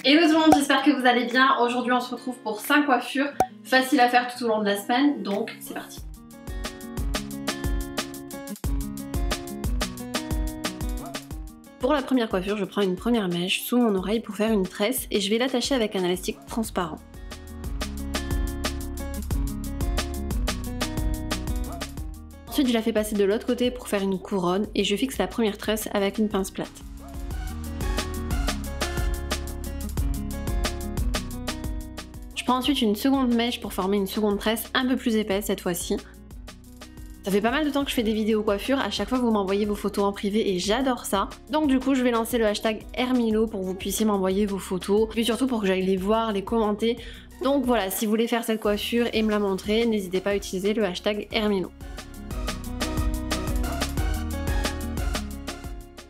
Hello tout le monde, j'espère que vous allez bien. Aujourd'hui on se retrouve pour 5 coiffures faciles à faire tout au long de la semaine, donc c'est parti. Pour la première coiffure, je prends une première mèche sous mon oreille pour faire une tresse et je vais l'attacher avec un élastique transparent. Ensuite, je la fais passer de l'autre côté pour faire une couronne et je fixe la première tresse avec une pince plate. Je prends ensuite une seconde mèche pour former une seconde tresse un peu plus épaisse cette fois-ci. Ça fait pas mal de temps que je fais des vidéos coiffure, à chaque fois vous m'envoyez vos photos en privé et j'adore ça. Donc du coup je vais lancer le hashtag Hermilo pour que vous puissiez m'envoyer vos photos, et puis surtout pour que j'aille les voir, les commenter. Donc voilà, si vous voulez faire cette coiffure et me la montrer, n'hésitez pas à utiliser le hashtag Hermilo.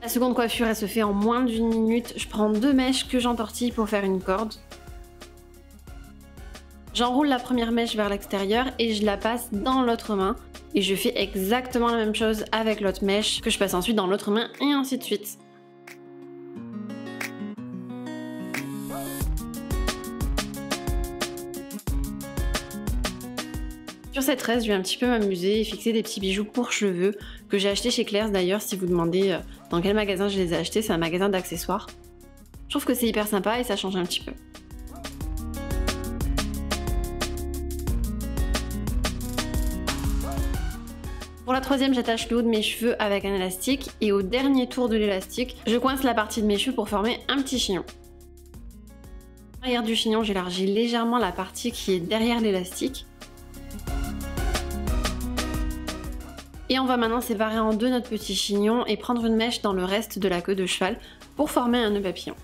La seconde coiffure elle se fait en moins d'une minute, je prends 2 mèches que j'entortille pour faire une corde. J'enroule la première mèche vers l'extérieur et je la passe dans l'autre main. Et je fais exactement la même chose avec l'autre mèche que je passe ensuite dans l'autre main et ainsi de suite. Sur cette tresse, je vais un petit peu m'amuser et fixer des petits bijoux pour cheveux que j'ai acheté chez Claire's d'ailleurs. Si vous demandez dans quel magasin je les ai achetés, c'est un magasin d'accessoires. Je trouve que c'est hyper sympa et ça change un petit peu. Pour la troisième, j'attache le haut de mes cheveux avec un élastique et au dernier tour de l'élastique, je coince la partie de mes cheveux pour former un petit chignon. À l'arrière du chignon, j'élargis légèrement la partie qui est derrière l'élastique. Et on va maintenant séparer en deux notre petit chignon et prendre une mèche dans le reste de la queue de cheval pour former un nœud papillon.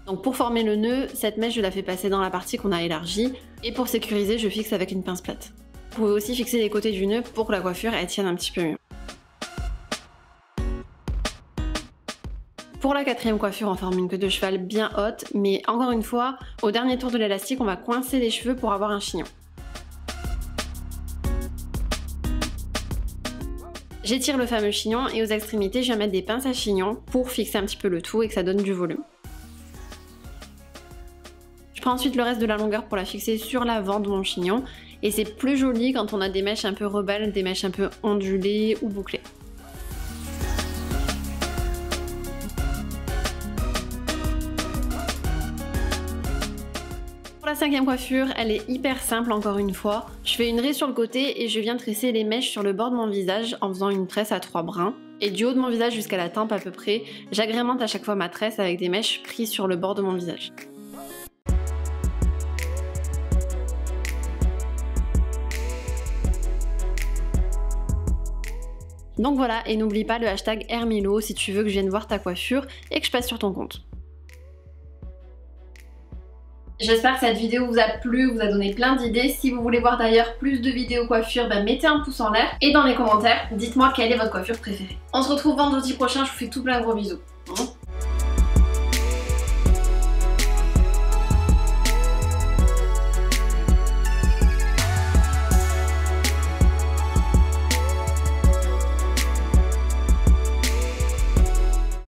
Donc pour former le nœud, cette mèche je la fais passer dans la partie qu'on a élargie et pour sécuriser, je fixe avec une pince plate. Vous pouvez aussi fixer les côtés du nœud pour que la coiffure elle tienne un petit peu mieux. Pour la quatrième coiffure, on forme une queue de cheval bien haute, mais encore une fois, au dernier tour de l'élastique, on va coincer les cheveux pour avoir un chignon. J'étire le fameux chignon et aux extrémités, je vais mettre des pinces à chignon pour fixer un petit peu le tout et que ça donne du volume. Je prends ensuite le reste de la longueur pour la fixer sur l'avant de mon chignon et c'est plus joli quand on a des mèches un peu rebelles, des mèches un peu ondulées ou bouclées. Pour la cinquième coiffure, elle est hyper simple encore une fois. Je fais une raie sur le côté et je viens tresser les mèches sur le bord de mon visage en faisant une tresse à 3 brins. Et du haut de mon visage jusqu'à la tempe à peu près, j'agrémente à chaque fois ma tresse avec des mèches prises sur le bord de mon visage. Donc voilà, et n'oublie pas le hashtag Hermilo si tu veux que je vienne voir ta coiffure et que je passe sur ton compte. J'espère que cette vidéo vous a plu, vous a donné plein d'idées. Si vous voulez voir d'ailleurs plus de vidéos coiffure, mettez un pouce en l'air. Et dans les commentaires, dites-moi quelle est votre coiffure préférée. On se retrouve vendredi prochain, je vous fais tout plein de gros bisous.